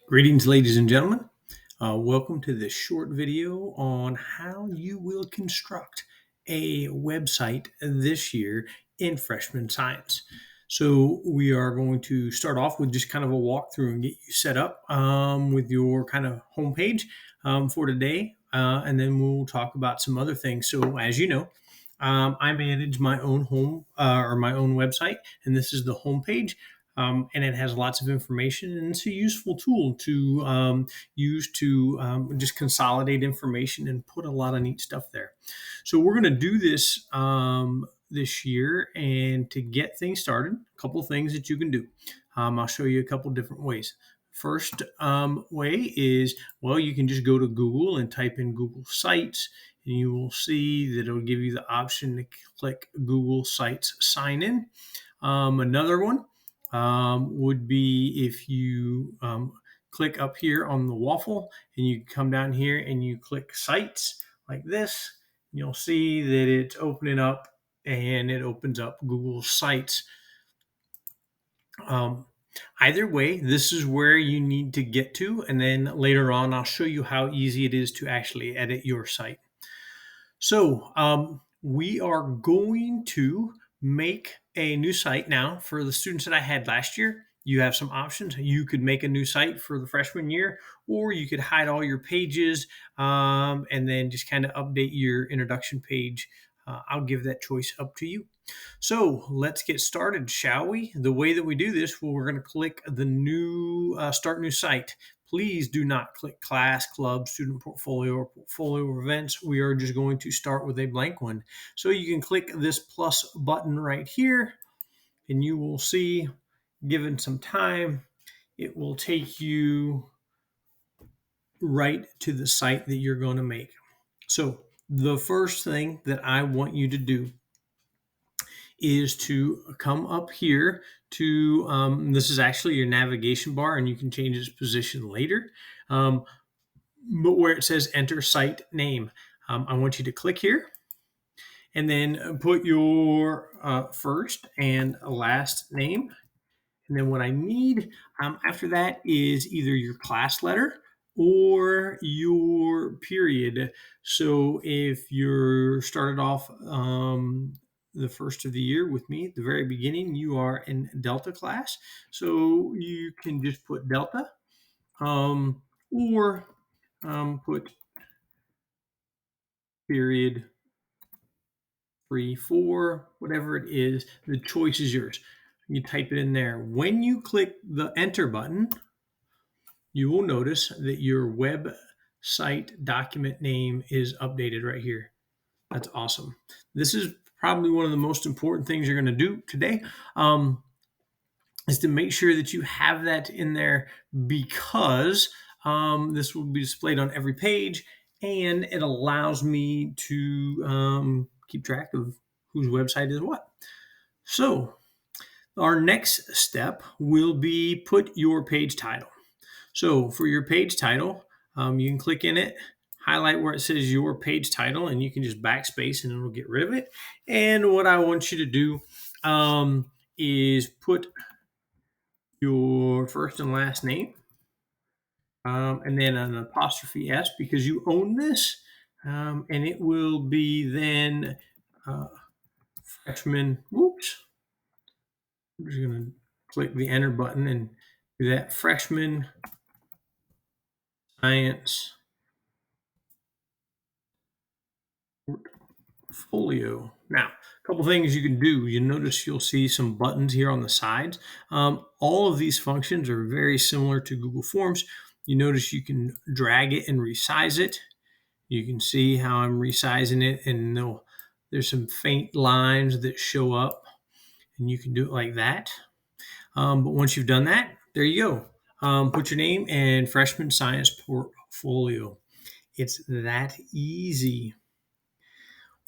Greetings, ladies and gentlemen. Welcome to this short video on how you will construct a website this year in freshman science. So we are going to start off with just kind of a walkthrough and get you set up with your kind of homepage for today, and then we'll talk about some other things. So as you know, I manage my own home or my own website, and this is the homepage. And it has lots of information, and it's a useful tool to use to just consolidate information and put a lot of neat stuff there. So we're going to do this this year, and to get things started, a couple of things that you can do. I'll show you a couple different ways. First way is, well, you can just go to Google and type in Google Sites, and you will see that it'll give you the option to click Google Sites Sign In. Another one would be if you click up here on the waffle and you come down here and you click sites like this, you'll see that it's opening up and it opens up Google Sites. Either way, this is where you need to get to, and then later on I'll show you how easy it is to actually edit your site. So we are going to make a new site now for the students that I had last year. You have some options. You could make a new site for the freshman year, or you could hide all your pages and then just kind of update your introduction page. I'll give that choice up to you. So let's get started, shall we? The way that we do this, well, we're going to click the new Start New Site. Please do not click class, club, student portfolio, or portfolio events. We are just going to start with a blank one. So you can click this plus button right here, and you will see, given some time, it will take you right to the site that you're going to make. So the first thing that I want you to do is to come up here to, this is actually your navigation bar, and you can change its position later. But where it says enter site name, I want you to click here and then put your first and last name. And then what I need after that is either your class letter or your period. So if you're started off the first of the year with me at the very beginning, you are in Delta class. So you can just put Delta or put period 3, 4, whatever it is. The choice is yours. You type it in there. When you click the enter button, you will notice that your website document name is updated right here. That's awesome. This is probably one of the most important things you're going to do today, is to make sure that you have that in there, because this will be displayed on every page, and it allows me to keep track of whose website is what. So our next step will be put your page title. So for your page title, you can click in it, highlight where it says your page title, and you can just backspace and it'll get rid of it. And what I want you to do is put your first and last name, and then an apostrophe S, because you own this, and it will be then freshman. Whoops. I'm just going to click the enter button and do that. Freshman science portfolio. Now, a couple things you can do. You notice you'll see some buttons here on the sides. All of these functions are very similar to Google Forms. You notice you can drag it and resize it. You can see how I'm resizing it, and there's some faint lines that show up, and you can do it like that. But once you've done that, there you go. Put your name and freshman science portfolio. It's that easy.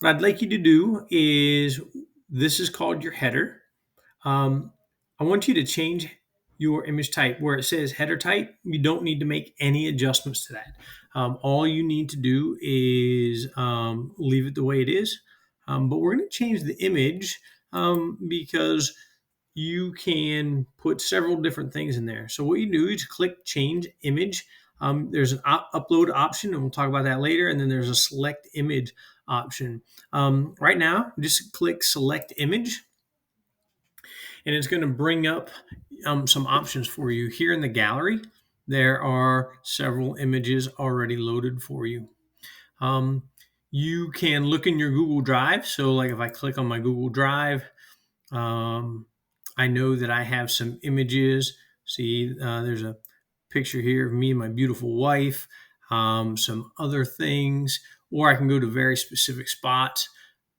What I'd like you to do is, this is called your header. I want you to change your image type. Where it says header type, you don't need to make any adjustments to that. All you need to do is leave it the way it is. But we're going to change the image because you can put several different things in there. So what you do is click change image. There's an upload option, and we'll talk about that later. And then there's a select image option. Right now, just click select image, and it's going to bring up some options for you. Here in the gallery, there are several images already loaded for you. You can look in your Google Drive. So like if I click on my Google Drive, I know that I have some images. See, there's a picture here of me and my beautiful wife, some other things, or I can go to very specific spots,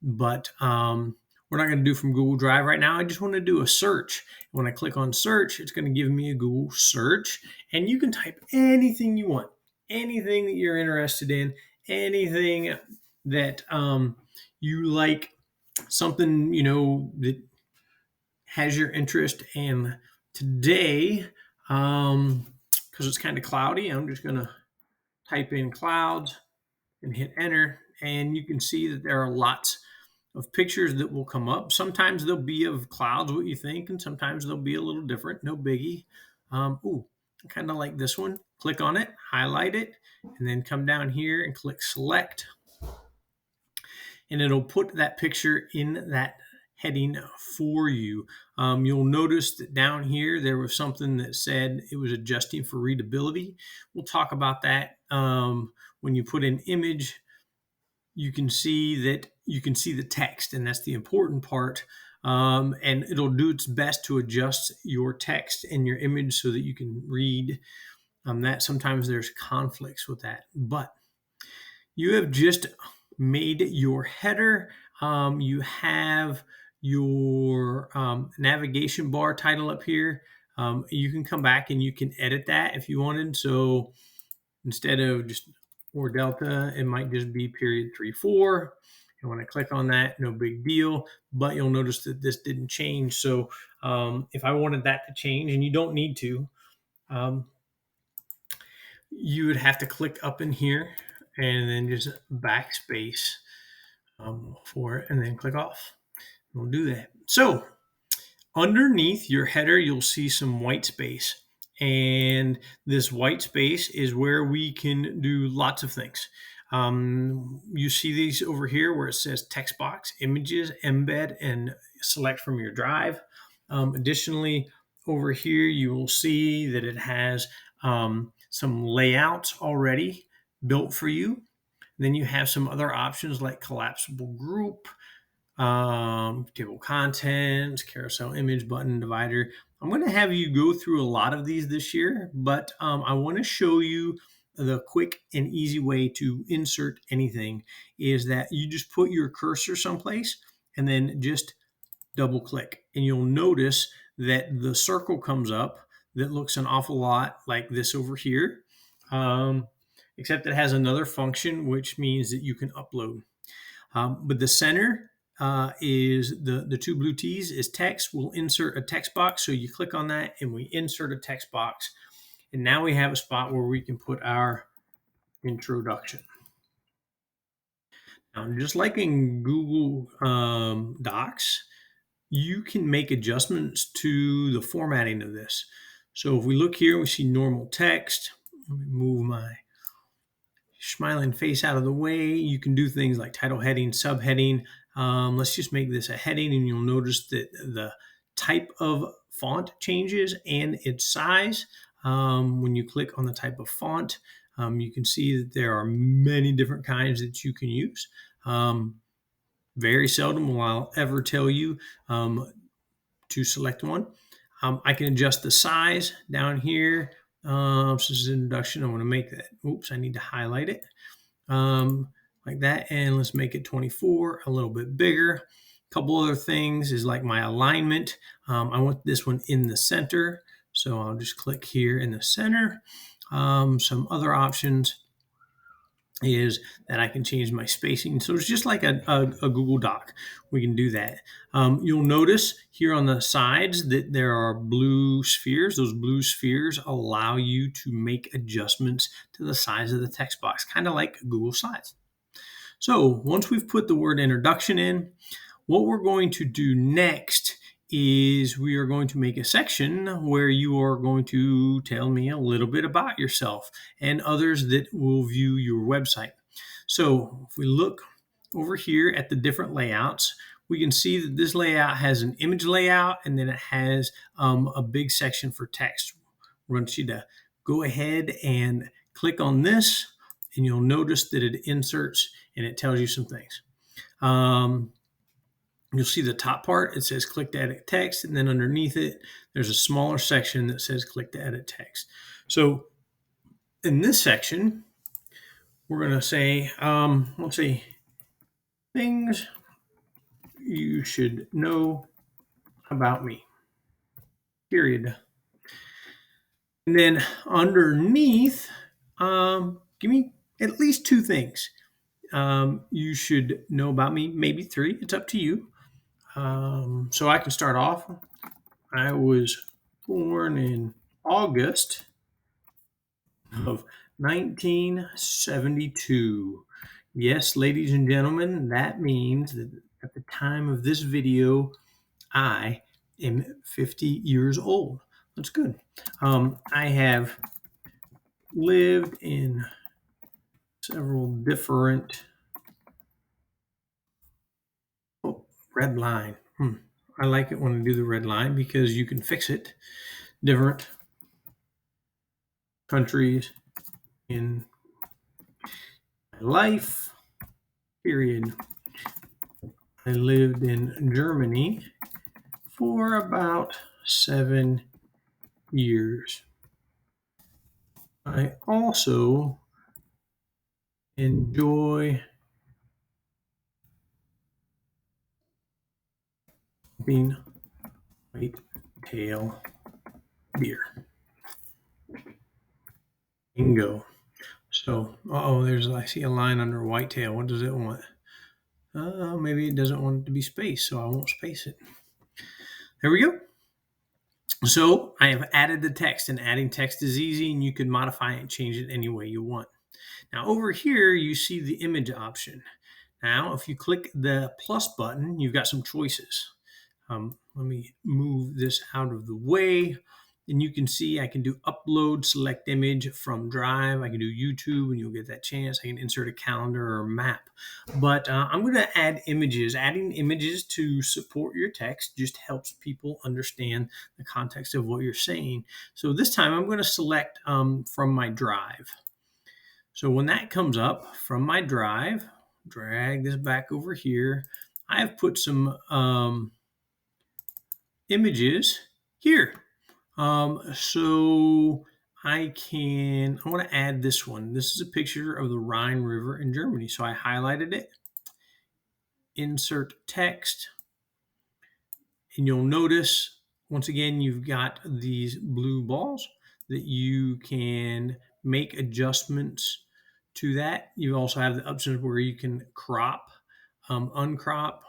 but we're not going to do from Google Drive right now. I just want to do a search. When I click on search, it's going to give me a Google search, and you can type anything you want, anything that you're interested in, anything that you like, something that has your interest. And today, because it's kind of cloudy, I'm just going to type in clouds and hit enter, and you can see that there are lots of pictures that will come up. Sometimes they'll be of clouds, what you think, and sometimes they'll be a little different. No biggie. I kind of like this one. Click on it, highlight it, and then come down here and click select, and it'll put that picture in that heading for you. You'll notice that down here there was something that said it was adjusting for readability. We'll talk about that. When you put an image, you can see the text, and that's the important part. And it'll do its best to adjust your text and your image so that you can read. That sometimes there's conflicts with that, but you have just made your header. You have your navigation bar title up here. You can come back and you can edit that if you wanted. So instead of just or delta, it might just be period 3-4. And when I click on that, no big deal, but you'll notice that this didn't change. So if I wanted that to change, and you don't need to, you would have to click up in here and then just backspace for it and then click off. We'll do that. So underneath your header, you'll see some white space. And this white space is where we can do lots of things. You see these over here where it says text box, images, embed, and select from your drive. Additionally, over here, you will see that it has some layouts already built for you. Then you have some other options like collapsible group, table contents, carousel image, button, divider. I'm going to have you go through a lot of these this year, but I want to show you the quick and easy way to insert anything is that you just put your cursor someplace and then just double click, and you'll notice that the circle comes up that looks an awful lot like this over here, except it has another function, which means that you can upload. But the center is the two blue T's is text. We'll insert a text box. So you click on that and we insert a text box. And now we have a spot where we can put our introduction. Now, just like in Google Docs, you can make adjustments to the formatting of this. So if we look here, we see normal text. Let me move my smiling face out of the way. You can do things like title heading, subheading. Let's just make this a heading, and you'll notice that the type of font changes and its size. When you click on the type of font, you can see that there are many different kinds that you can use. Very seldom will I ever tell you to select one. I can adjust the size down here. This is an introduction. I want to make that. Oops, I need to highlight it like that. And let's make it 24, a little bit bigger. A couple other things is like my alignment. I want this one in the center. So I'll just click here in the center. Some other options is that I can change my spacing. So it's just like a Google Doc. We can do that. You'll notice here on the sides that there are blue spheres. Those blue spheres allow you to make adjustments to the size of the text box, kind of like Google Slides. So once we've put the word introduction in, what we're going to do next is we are going to make a section where you are going to tell me a little bit about yourself and others that will view your website. So if we look over here at the different layouts, we can see that this layout has an image layout and then it has a big section for text. I want you to go ahead and click on this, and you'll notice that it inserts and it tells you some things. You'll see the top part, it says click to edit text, and then underneath it, there's a smaller section that says click to edit text. So in this section, we're going to say, let's see, things you should know about me, period. And then underneath, give me at least 2 things you should know about me, maybe 3. It's up to you. So I can start off. I was born in August of 1972. Yes, ladies and gentlemen, that means that at the time of this video, I am 50 years old. That's good. I have lived in several different red line. I like it when I do the red line because you can fix it. Different countries in my life, period. I lived in Germany for about 7 years. I also enjoy being whitetail deer. Bingo. So, I see a line under whitetail. What does it want? Maybe it doesn't want it to be spaced, so I won't space it. There we go. So I have added the text, and adding text is easy, and you can modify it and change it any way you want. Now over here, you see the image option. Now, if you click the plus button, you've got some choices. Let me move this out of the way. And you can see I can do upload, select image from Drive. I can do YouTube, and you'll get that chance. I can insert a calendar or map. But I'm going to add images. Adding images to support your text just helps people understand the context of what you're saying. So this time I'm going to select from my Drive. So when that comes up from my Drive, drag this back over here. I've put some images here. So I want to add this one. This is a picture of the Rhine River in Germany. So I highlighted it, insert text, and you'll notice, once again, you've got these blue balls that you can make adjustments to that. You also have the options where you can crop, uncrop.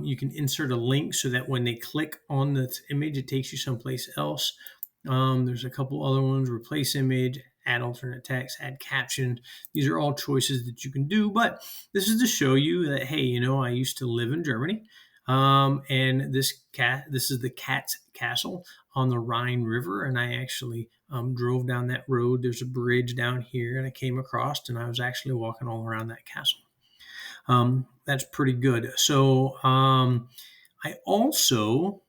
You can insert a link so that when they click on this image, it takes you someplace else. There's a couple other ones: replace image, add alternate text, add caption. These are all choices that you can do, but this is to show you that, hey, I used to live in Germany. And this is the Cat's Castle on the Rhine River, and I actually drove down that road. There's a bridge down here, and I came across, and I was actually walking all around that castle. That's pretty good. So I also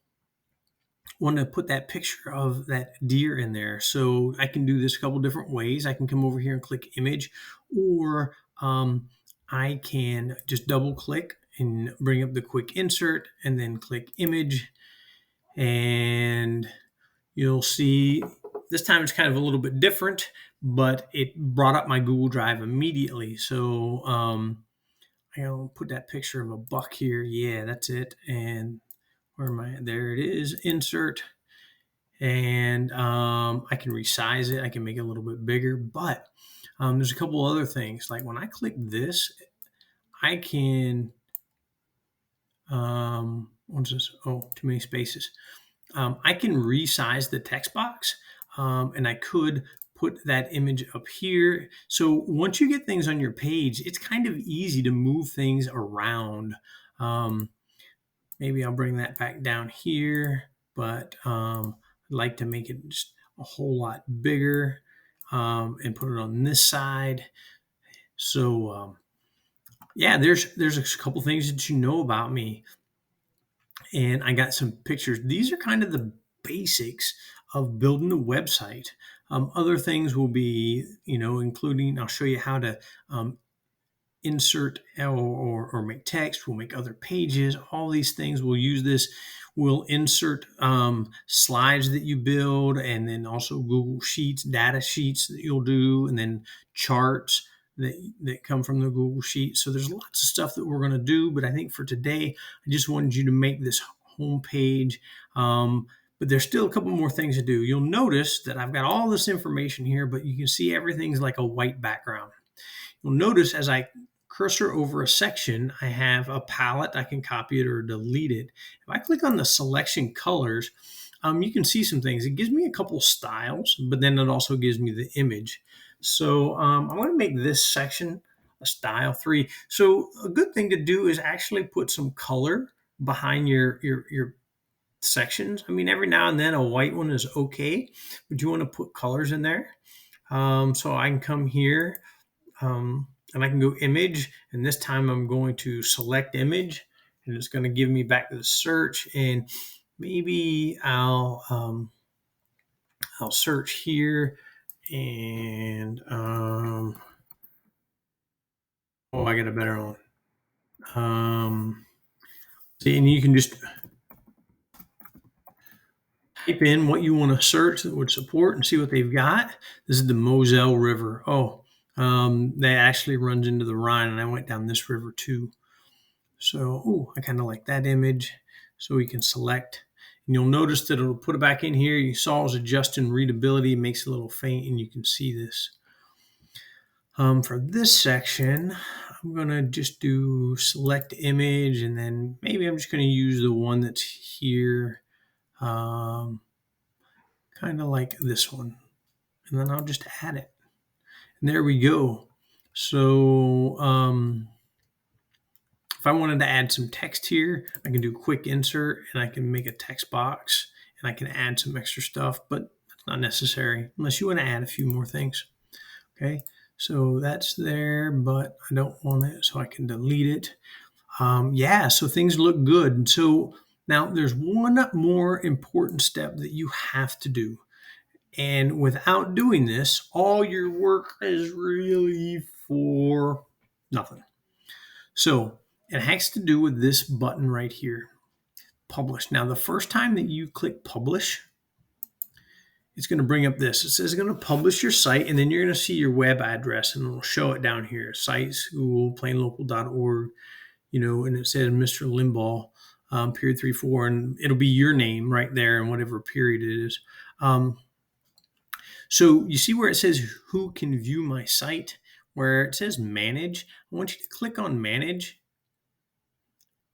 want to put that picture of that deer in there. So I can do this a couple different ways. I can come over here and click image, or I can just double click and bring up the quick insert and then click image. And you'll see this time it's kind of a little bit different, but it brought up my Google Drive immediately. So I'll put that picture of a buck here. Yeah, that's it. And where am I? There it is. Insert. And I can resize it. I can make it a little bit bigger. But there's a couple other things. Like when I click this, I can, what's this? Oh, too many spaces. I can resize the text box, and I could put that image up here. So once you get things on your page, it's kind of easy to move things around. Maybe I'll bring that back down here, but I'd like to make it just a whole lot bigger and put it on this side. So yeah, there's a couple things that you know about me, and I got some pictures. These are kind of the basics of building a website. Other things will be, including I'll show you how to insert or make text. We'll make other pages. All these things. We'll use this. We'll insert slides that you build, and then also Google Sheets, data sheets that you'll do, and then charts that come from the Google Sheet. So there's lots of stuff that we're going to do. But I think for today, I just wanted you to make this home page. But there's still a couple more things to do. You'll notice that I've got all this information here, but you can see everything's like a white background. You'll notice as I cursor over a section, I have a palette. I can copy it or delete it. If I click on the selection colors, you can see some things. It gives me a couple styles, but then it also gives me the image. So I want to make this section a style 3. So a good thing to do is actually put some color behind your sections. I mean, every now and then a white one is okay, but you want to put colors in there. So I can come here and I can go image, and this time I'm going to select image, and it's going to give me back to the search, and maybe I'll search here, and I got a better one. See, and you can just type in what you want to search that would support and see what they've got. This is the Moselle River. That actually runs into the Rhine, and I went down this river too. So, I kind of like that image. So we can select, and you'll notice that it'll put it back in here. You saw it's adjusting readability, makes it a little faint, and you can see this. For this section, I'm going to just do select image, and then maybe I'm just going to use the one that's here, kind of like this one. And then I'll just add it. And there we go. So if I wanted to add some text here, I can do a quick insert, and I can make a text box, and I can add some extra stuff, but that's not necessary unless you want to add a few more things. Okay, so that's there, but I don't want it, so I can delete it. So things look good. So now there's one more important step that you have to do. And without doing this, all your work is really for nothing. So it has to do with this button right here, publish. Now, the first time that you click publish, it's going to bring up this. It says it's going to publish your site, and then you're going to see your web address, and it'll show it down here, siteschoolplainlocal.org, and it says Mr. Limbaugh, period 34, and it'll be your name right there in whatever period it is. So you see where it says who can view my site, where it says manage. I want you to click on manage.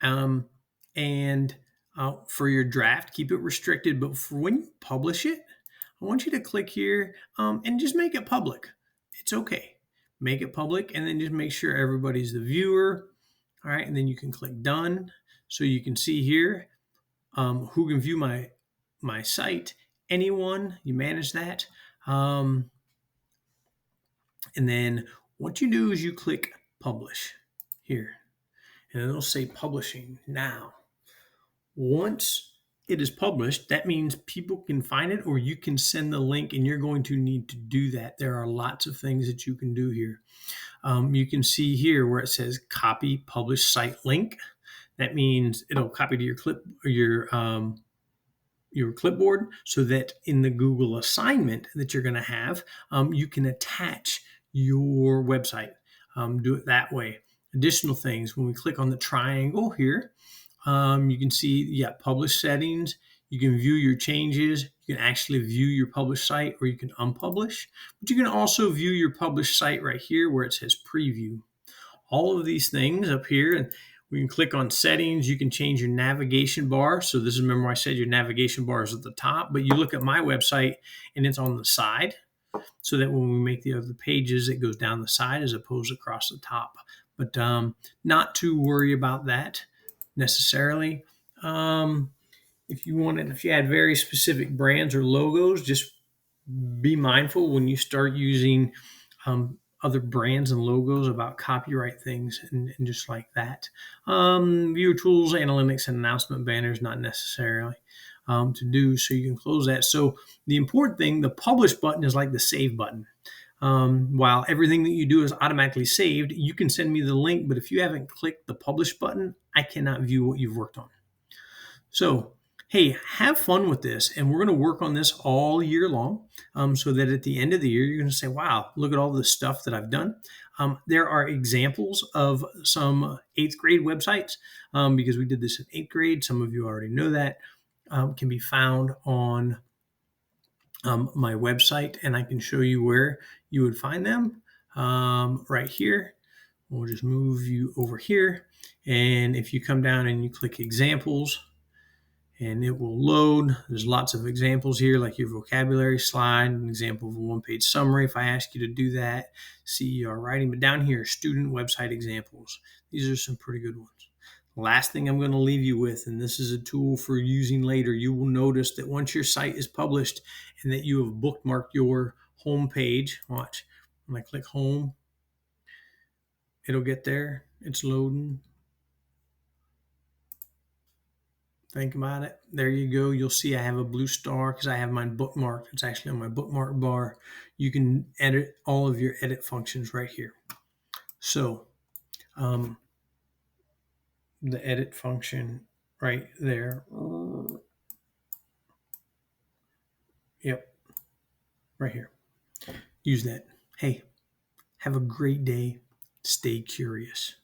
And for your draft, keep it restricted. But for when you publish it, I want you to click here and just make it public. It's okay. Make it public, and then just make sure everybody's the viewer. All right, and then you can click done. So you can see here who can view my site. Anyone, you manage that. And then what you do is you click publish here, and it'll say publishing now. Once it is published, that means people can find it, or you can send the link, and you're going to need to do that. There are lots of things that you can do here. You can see here where it says copy publish site link. That means it'll copy to your clipboard, so that in the Google assignment that you're going to have, you can attach your website. Do it that way. Additional things, when we click on the triangle here, you can see, publish settings. You can view your changes. You can actually view your published site, or you can unpublish. But you can also view your published site right here where it says preview. All of these things up here, and we can click on settings. You can change your navigation bar. So this is, remember I said your navigation bar is at the top, but you look at my website and it's on the side, so that when we make the other pages, it goes down the side as opposed to across the top. But not to worry about that necessarily. Um, if you had very specific brands or logos, just be mindful when you start using other brands and logos about copyright things and just like that. Viewer tools, analytics, and announcement banners, not necessarily to do, so you can close that. So the important thing, the publish button is like the save button. While everything that you do is automatically saved, you can send me the link, but if you haven't clicked the publish button, I cannot view what you've worked on. So, hey, have fun with this. And we're going to work on this all year long so that at the end of the year, you're going to say, wow, look at all the stuff that I've done. There are examples of some eighth grade websites because we did this in eighth grade. Some of you already know that. Can be found on my website, and I can show you where you would find them right here. We'll just move you over here. And if you come down and you click examples, and it will load. There's lots of examples here, like your vocabulary slide, an example of a one-page summary if I ask you to do that, CER writing. But down here, student website examples. These are some pretty good ones. Last thing I'm going to leave you with, and this is a tool for using later, you will notice that once your site is published and that you have bookmarked your home page, watch, when I click home, it'll get there. It's loading. Think about it. There you go. You'll see I have a blue star because I have mine bookmarked. It's actually on my bookmark bar. You can edit all of your edit functions right here. So the edit function right there. Yep, right here. Use that. Hey, have a great day. Stay curious.